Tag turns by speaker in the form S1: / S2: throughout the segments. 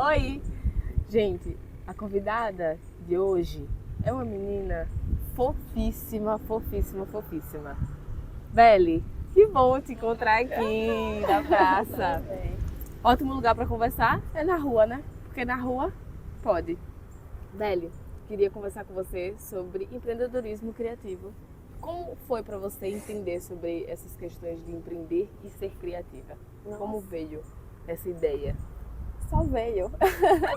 S1: Oi! Gente, a convidada de hoje é uma menina fofíssima, fofíssima, fofíssima. Beli, que bom te encontrar aqui na praça. Ótimo lugar para conversar é na rua, né? Porque na rua pode. Beli, queria conversar com você sobre empreendedorismo criativo. Como foi para você entender sobre essas questões de empreender e ser criativa? Como veio essa ideia?
S2: Só veio.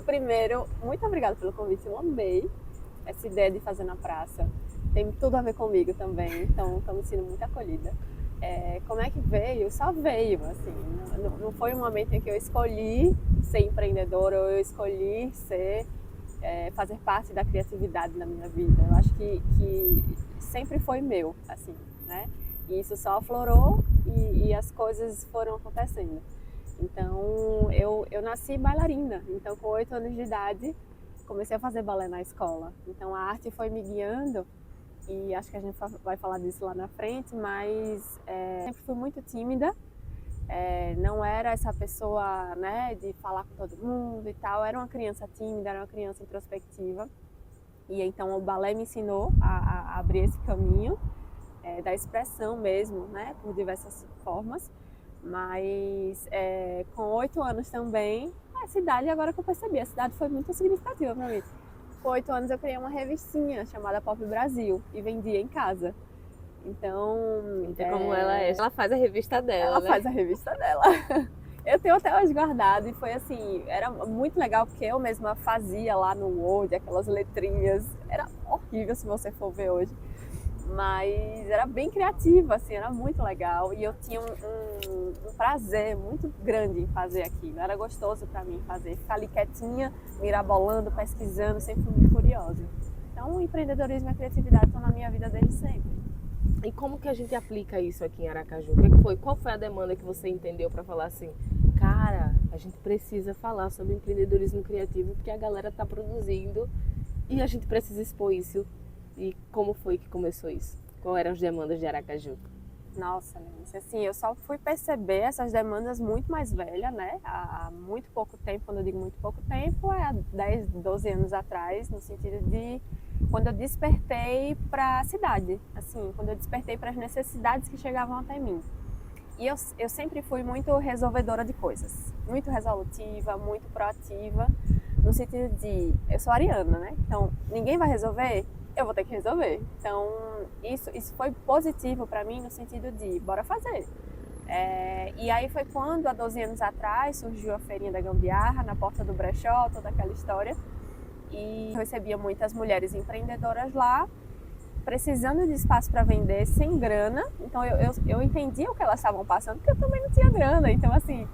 S2: Primeiro, muito obrigada pelo convite, eu amei essa ideia de fazer na praça. Tem tudo a ver comigo também, então estou me sentindo muito acolhida. Como é que veio? Só veio, assim. Não foi um momento em que eu escolhi ser empreendedora ou eu escolhi fazer parte da criatividade na minha vida. Eu acho que sempre foi meu, assim, né? E isso só aflorou e as coisas foram acontecendo. Então, eu nasci bailarina. Então, com 8 anos de idade, comecei a fazer balé na escola. Então, a arte foi me guiando e acho que a gente vai falar disso lá na frente, mas sempre fui muito tímida. Não era essa pessoa, né, de falar com todo mundo e tal. Era uma criança tímida, era uma criança introspectiva. E então, o balé me ensinou a abrir esse caminho da expressão mesmo, né, por diversas formas. Mas com 8 anos também, a cidade, agora que eu percebi, a cidade foi muito significativa para mim. Com 8 anos eu criei uma revistinha chamada Pop Brasil e vendia em casa. Então
S1: Como ela é, ela faz a revista dela,
S2: ela
S1: né?
S2: faz a revista dela. Eu tenho até hoje guardado e foi assim, era muito legal porque eu mesma fazia lá no Word aquelas letrinhas. Era horrível se você for ver hoje. Mas era bem criativa, assim, era muito legal e eu tinha um prazer muito grande em fazer aquilo. Era gostoso para mim fazer, ficar ali quietinha, mirabolando, pesquisando, sempre fui muito curiosa. Então, o empreendedorismo e a criatividade estão na minha vida desde sempre.
S1: E como que a gente aplica isso aqui em Aracaju? O que foi? Qual foi a demanda que você entendeu para falar assim, cara, a gente precisa falar sobre empreendedorismo criativo porque a galera está produzindo e a gente precisa expor isso. E como foi que começou isso? Quais eram as demandas de Aracaju?
S2: Nossa, Lenice, assim, eu só fui perceber essas demandas muito mais velha, né? Há muito pouco tempo, quando eu digo muito pouco tempo, há 10, 12 anos atrás, no sentido de quando eu despertei para a cidade, assim, quando eu despertei para as necessidades que chegavam até mim. E eu sempre fui muito resolvedora de coisas, muito resolutiva, muito proativa, no sentido de, eu sou ariana, né? Então, ninguém vai resolver, eu vou ter que resolver. Então, isso foi positivo para mim no sentido de, bora fazer. E aí foi quando, há 12 anos atrás, surgiu a Feirinha da Gambiarra, na porta do brechó, toda aquela história. E eu recebia muitas mulheres empreendedoras lá, precisando de espaço para vender, sem grana. Então eu entendia o que elas estavam passando, porque eu também não tinha grana. Então, assim,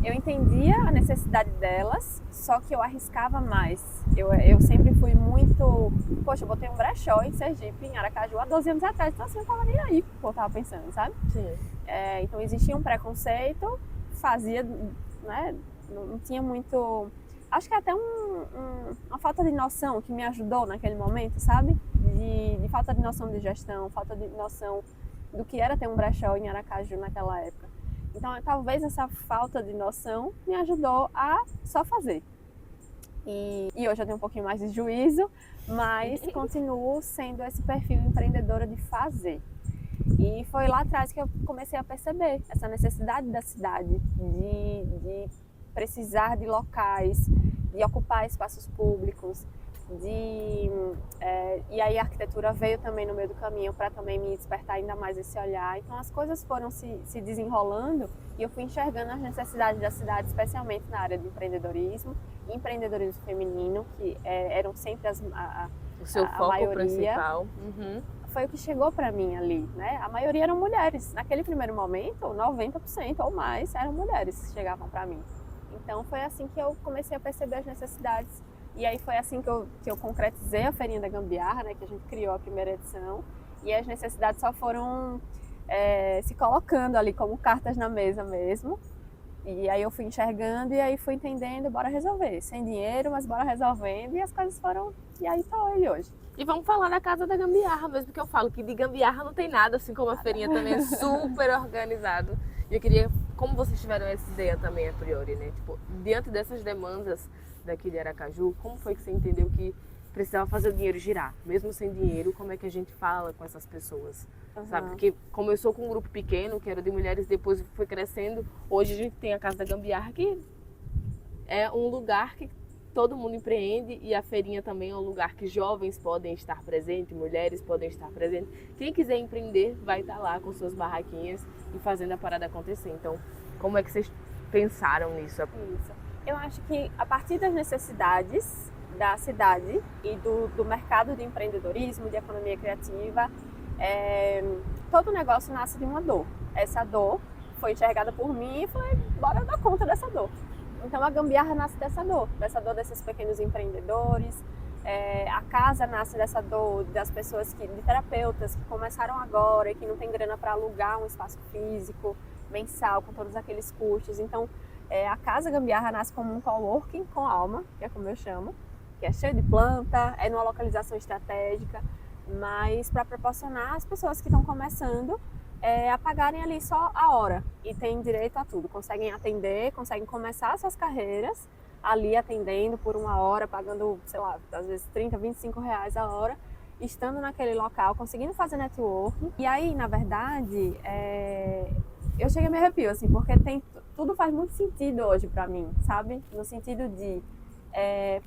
S2: eu entendia a necessidade delas, só que eu arriscava mais. Eu sempre fui muito... Poxa, eu botei um brechó em Sergipe, em Aracaju, há 12 anos atrás. Então, assim, eu tava nem aí com o que eu tava pensando, sabe?
S1: Sim.
S2: Então, existia um preconceito, fazia, né? Não tinha muito... Acho que até uma falta de noção que me ajudou naquele momento, sabe? De falta de noção de gestão, falta de noção do que era ter um brechó em Aracaju naquela época. Então, talvez essa falta de noção me ajudou a só fazer. E hoje eu tenho um pouquinho mais de juízo, mas continuo sendo esse perfil empreendedora de fazer. E foi lá atrás que eu comecei a perceber essa necessidade da cidade de precisar de locais, de ocupar espaços públicos, e aí a arquitetura veio também no meio do caminho para também me despertar ainda mais esse olhar. Então as coisas foram se desenrolando e eu fui enxergando as necessidades da cidade, especialmente na área de empreendedorismo feminino, que eram sempre
S1: O seu foco
S2: maioria.
S1: principal.
S2: Foi o que chegou para mim ali, né? A maioria eram mulheres. Naquele primeiro momento, 90% ou mais eram mulheres que chegavam para mim. Então foi assim que eu comecei a perceber as necessidades. E aí foi assim que eu concretizei a Feirinha da Gambiarra, né? Que a gente criou a primeira edição. E as necessidades só foram se colocando ali como cartas na mesa mesmo. E aí eu fui enxergando e aí fui entendendo, bora resolver. Sem dinheiro, mas bora resolvendo. E as coisas foram... E aí tô aí hoje.
S1: E vamos falar da Casa da Gambiarra mesmo, porque eu falo que de gambiarra não tem nada, assim como a feirinha também é super organizado. E eu queria como vocês tiveram essa ideia também a priori, né? Tipo, diante dessas demandas daqui de Aracaju, como foi que você entendeu que precisava fazer o dinheiro girar? Mesmo sem dinheiro, como é que a gente fala com essas pessoas? Sabe? Porque começou com um grupo pequeno, que era de mulheres, depois foi crescendo. Hoje a gente tem a Casa da Gambiarra, que é um lugar que todo mundo empreende, e a feirinha também é um lugar que jovens podem estar presentes, mulheres podem estar presentes. Quem quiser empreender vai estar lá com suas barraquinhas e fazendo a parada acontecer. Então, como é que vocês pensaram nisso?
S2: Isso. Eu acho que a partir das necessidades da cidade e do mercado de empreendedorismo, de economia criativa, todo negócio nasce de uma dor. Essa dor foi enxergada por mim e falei, bora dar conta dessa dor. Então a Gambiarra nasce dessa dor desses pequenos empreendedores. A casa nasce dessa dor das pessoas de terapeutas que começaram agora e que não tem grana para alugar um espaço físico mensal com todos aqueles custos. Então a Casa Gambiarra nasce como um coworking com alma, que é como eu chamo, que é cheio de planta, é numa localização estratégica, mas para proporcionar às pessoas que estão começando a pagarem ali só a hora e têm direito a tudo, conseguem atender, conseguem começar suas carreiras ali atendendo por uma hora, pagando, sei lá, às vezes 30, 25 reais a hora, estando naquele local, conseguindo fazer networking. E aí, na verdade, eu cheguei a me arrepio, assim, porque tudo faz muito sentido hoje para mim, sabe? No sentido de,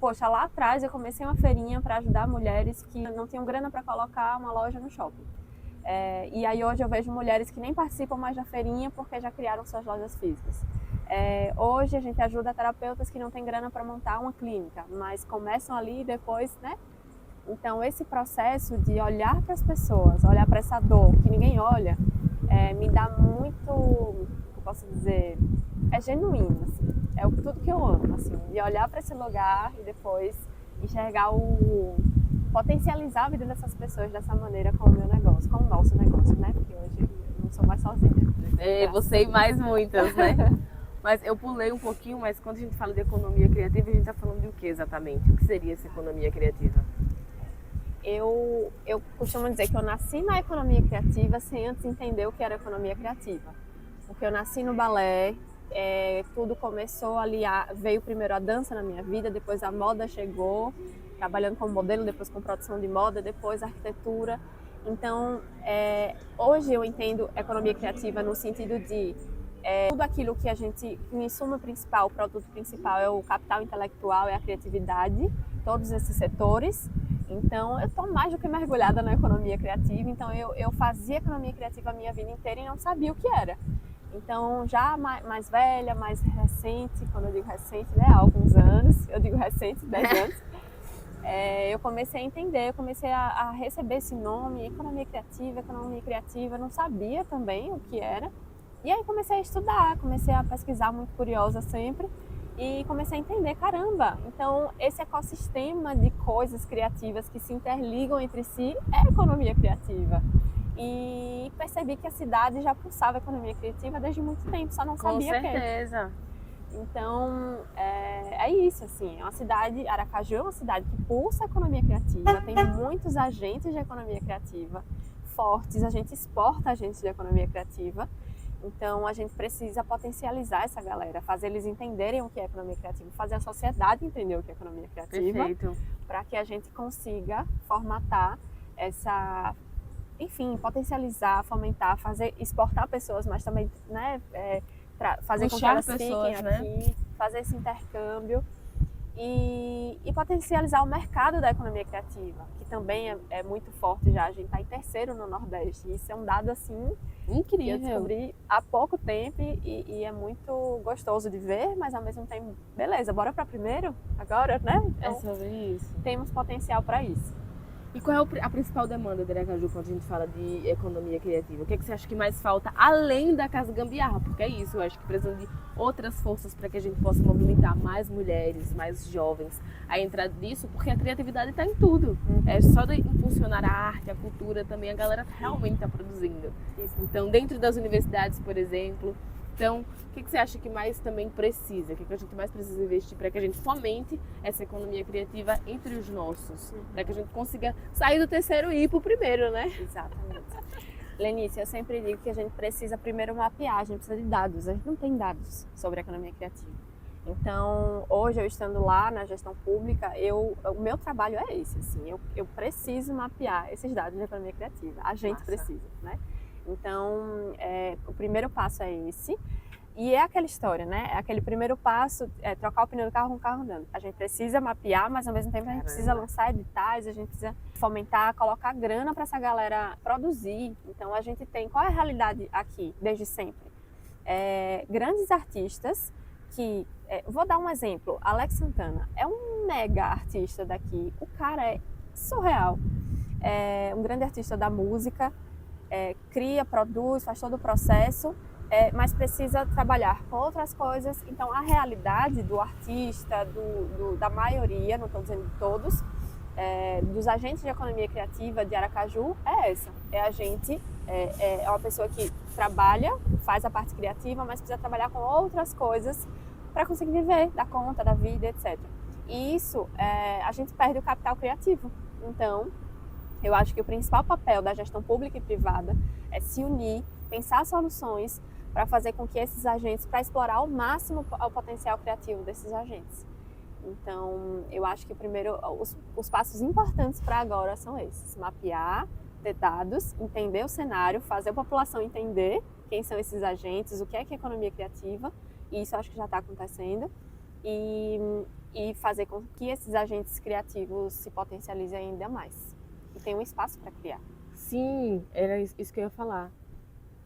S2: poxa, lá atrás eu comecei uma feirinha para ajudar mulheres que não tinham grana para colocar uma loja no shopping. E aí hoje eu vejo mulheres que nem participam mais da feirinha porque já criaram suas lojas físicas. Hoje a gente ajuda terapeutas que não têm grana para montar uma clínica, mas começam ali e depois, né? Então esse processo de olhar para as pessoas, olhar para essa dor que ninguém olha, me dá muito, eu posso dizer, é genuíno, assim. É tudo que eu amo, assim, de olhar para esse lugar e depois enxergar potencializar a vida dessas pessoas dessa maneira com o meu negócio, com o nosso negócio, né? Porque hoje eu não sou mais sozinha.
S1: Você e mais muitas, né? Mas eu pulei um pouquinho, mas quando a gente fala de economia criativa, a gente está falando de o que exatamente? O que seria essa economia criativa?
S2: Eu costumo dizer que eu nasci na economia criativa sem antes entender o que era economia criativa. Porque eu nasci no balé, tudo começou ali, veio primeiro a dança na minha vida, depois a moda chegou, trabalhando como modelo, depois com produção de moda, depois arquitetura. Então, hoje eu entendo economia criativa no sentido de tudo aquilo que a gente, o insumo principal, o produto principal é o capital intelectual, é a criatividade, todos esses setores. Então, eu estou mais do que mergulhada na economia criativa, então eu fazia economia criativa a minha vida inteira e não sabia o que era. Então, já mais velha, mais recente, quando eu digo recente, né, há alguns anos, eu digo recente, 10 anos, eu comecei a entender, eu comecei a receber esse nome, economia criativa, não sabia também o que era. E aí comecei a estudar, comecei a pesquisar, muito curiosa sempre, e comecei a entender, caramba, então esse ecossistema de coisas criativas que se interligam entre si é economia criativa. E percebi que a cidade já pulsava economia criativa desde muito tempo, só não sabia que.
S1: Com certeza.
S2: Então, é isso, assim, é uma cidade, Aracaju é uma cidade que pulsa a economia criativa, tem muitos agentes de economia criativa fortes, a gente exporta agentes de economia criativa, então a gente precisa potencializar essa galera, fazer eles entenderem o que é economia criativa, fazer a sociedade entender o que é economia criativa, para que a gente consiga formatar enfim, potencializar, fomentar, exportar pessoas, mas também, né, fazer com que elas fiquem aqui, né? Fazer esse intercâmbio e potencializar o mercado da economia criativa, que também é muito forte já. A gente está em terceiro no Nordeste. Isso é um dado assim incrível. Que eu descobri há pouco tempo e é muito gostoso de ver, mas ao mesmo tempo, beleza, bora para primeiro agora, né? Então,
S1: é sobre isso.
S2: Temos potencial para isso.
S1: E qual é a principal demanda de Aracaju quando a gente fala de economia criativa? O que é que você acha que mais falta além da Casa Gambiarra? Porque é isso, eu acho que precisa de outras forças para que a gente possa movimentar mais mulheres, mais jovens a entrar nisso, porque a criatividade está em tudo. É só de impulsionar a arte, a cultura também, a galera realmente está produzindo. Então, dentro das universidades, por exemplo. Então, o que você acha que mais também precisa? O que a gente mais precisa investir para que a gente fomente essa economia criativa entre os nossos? Para que a gente consiga sair do terceiro e ir para o primeiro, né?
S2: Exatamente. Lenice, eu sempre digo que a gente precisa primeiro mapear, a gente precisa de dados. A gente não tem dados sobre a economia criativa. Então, hoje eu estando lá na gestão pública, o meu trabalho é esse, assim, eu preciso mapear esses dados de economia criativa. A gente precisa, né? Então, o primeiro passo é esse. E é aquela história, né? É aquele primeiro passo, trocar o pneu do carro com o carro andando. A gente precisa mapear, mas ao mesmo tempo a gente precisa lançar editais, a gente precisa fomentar, colocar grana para essa galera produzir. Então a gente tem, qual é a realidade aqui, desde sempre? Grandes artistas que, vou dar um exemplo, Alex Santana é um mega artista daqui, o cara é surreal, é um grande artista da música, cria, produz, faz todo o processo, mas precisa trabalhar com outras coisas. Então a realidade do artista, da maioria, não estou dizendo de todos, dos agentes de economia criativa de Aracaju é essa. A gente é uma pessoa que trabalha, faz a parte criativa, mas precisa trabalhar com outras coisas para conseguir viver, dar conta da vida, etc. E isso, a gente perde o capital criativo. Então, eu acho que o principal papel da gestão pública e privada é se unir, pensar soluções para fazer com que esses agentes, para explorar ao máximo o potencial criativo desses agentes. Então, eu acho que primeiro os passos importantes para agora são esses: mapear, ter dados, entender o cenário, fazer a população entender quem são esses agentes, o que é economia criativa, e isso eu acho que já está acontecendo, e fazer com que esses agentes criativos se potencializem ainda mais e tenham um espaço para criar.
S1: Sim, era isso que eu ia falar.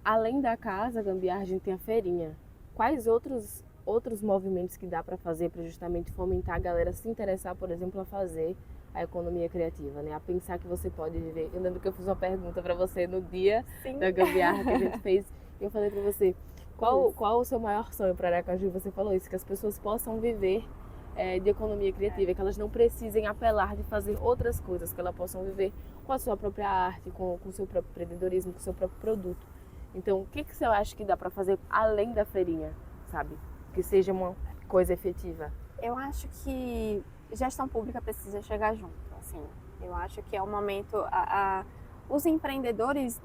S1: Além da casa Gambiarra, a gente tem a feirinha. Quais outros movimentos que dá para fazer para justamente fomentar a galera se interessar, por exemplo, a fazer a economia criativa, né? A pensar que você pode viver. Eu lembro que eu fiz uma pergunta para você no dia da Gambiarra que a gente fez. E eu falei para você, qual o seu maior sonho para Aracaju? E você falou isso, que as pessoas possam viver de economia criativa, que elas não precisem apelar de fazer outras coisas, que elas possam viver com a sua própria arte, com o seu próprio empreendedorismo, com o seu próprio produto. Então, o que você acha que dá para fazer além da feirinha, sabe? Que seja uma coisa efetiva.
S2: Eu acho que gestão pública precisa chegar junto, assim. Eu acho que é o momento... Os empreendedores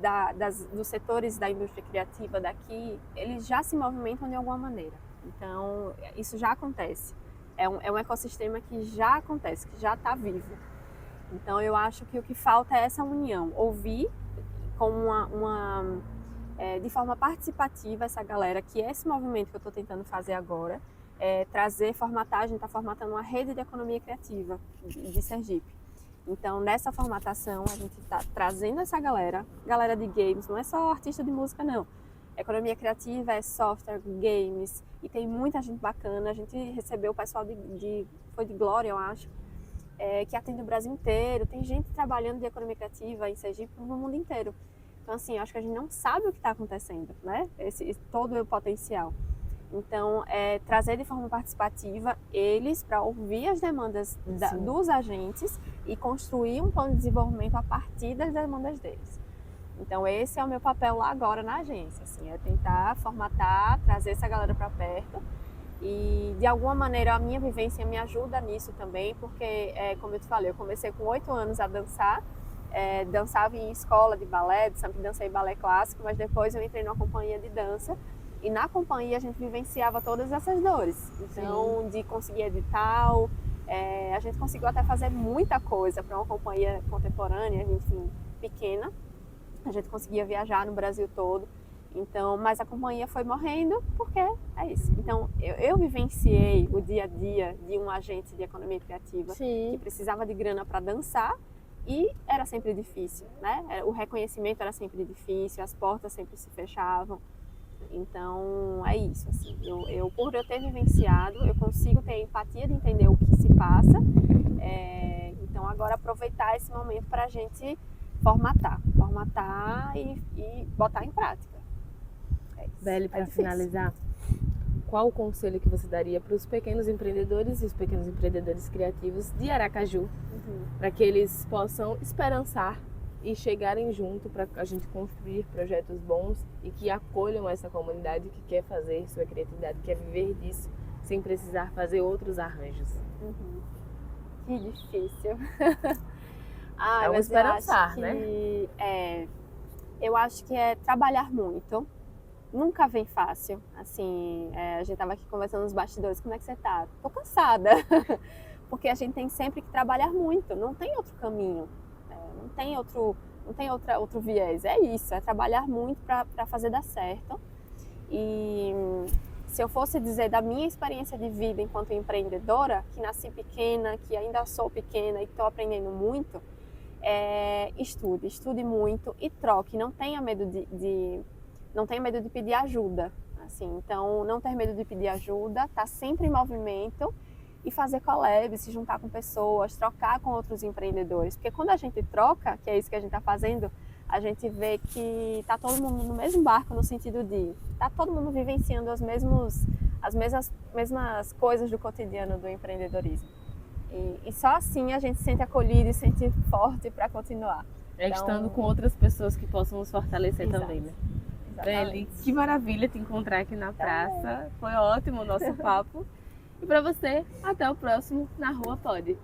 S2: dos setores da indústria criativa daqui, eles já se movimentam de alguma maneira. Então, isso já acontece. É um ecossistema que já acontece, que já está vivo. Então, eu acho que o que falta é essa união. Ouvir com de forma participativa essa galera, que é esse movimento que eu estou tentando fazer agora, trazer, formatar, a gente está formatando uma rede de economia criativa de Sergipe. Então, nessa formatação, a gente está trazendo essa galera de games, não é só artista de música, não. Economia criativa é software, games, e tem muita gente bacana. A gente recebeu o pessoal foi de Glória, eu acho, que atende o Brasil inteiro. Tem gente trabalhando de economia criativa em Sergipe no mundo inteiro. Então, assim, acho que a gente não sabe o que está acontecendo, né? Todo o potencial. Então, trazer de forma participativa eles para ouvir as demandas dos agentes e construir um plano de desenvolvimento a partir das demandas deles. Então, esse é o meu papel lá agora na agência, assim, é tentar formatar, trazer essa galera para perto. E, de alguma maneira, a minha vivência me ajuda nisso também, porque, como eu te falei, eu comecei com 8 anos a dançar, dançava em escola de balé, sempre dancei balé clássico, mas depois eu entrei numa companhia de dança, e na companhia a gente vivenciava todas essas dores. Então, de conseguir edital, a gente conseguiu até fazer muita coisa para uma companhia contemporânea, enfim, pequena. A gente conseguia viajar no Brasil todo. Então, mas a companhia foi morrendo porque é isso. Então, eu vivenciei o dia a dia de um agente de economia criativa que precisava de grana para dançar e era sempre difícil, né? O reconhecimento era sempre difícil, as portas sempre se fechavam. Então, é isso, assim. Por eu ter vivenciado, eu consigo ter empatia de entender o que se passa. Então, agora aproveitar esse momento para a gente formatar e botar em prática.
S1: Beli, para finalizar, qual o conselho que você daria para os pequenos empreendedores e os pequenos empreendedores criativos de Aracaju, para que eles possam esperançar e chegarem junto para a gente construir projetos bons e que acolham essa comunidade que quer fazer sua criatividade, quer viver disso sem precisar fazer outros arranjos?
S2: Que difícil.
S1: É um esperançar, né?
S2: Eu acho que é trabalhar muito. Nunca vem fácil. Assim, a gente tava aqui conversando nos bastidores, como é que você tá? Tô cansada. Porque a gente tem sempre que trabalhar muito, não tem outro caminho, não tem outro viés. É isso, é trabalhar muito para fazer dar certo. E se eu fosse dizer da minha experiência de vida enquanto empreendedora, que nasci pequena, que ainda sou pequena e que estou aprendendo muito, estude muito e troque. Não tenha medo não tenha medo de pedir ajuda. Assim, então, não ter medo de pedir ajuda, tá sempre em movimento e fazer collab, se juntar com pessoas, trocar com outros empreendedores. Porque quando a gente troca, que é isso que a gente está fazendo, a gente vê que tá todo mundo no mesmo barco, no sentido de tá todo mundo vivenciando as mesmas coisas do cotidiano do empreendedorismo. E só assim a gente se sente acolhido e se sente forte para continuar.
S1: Estando com outras pessoas que possam nos fortalecer
S2: Exato.
S1: também, né?
S2: Exatamente.
S1: Beli, que maravilha te encontrar aqui na praça. Foi ótimo o nosso papo. E para você, até o próximo Na Rua Pode.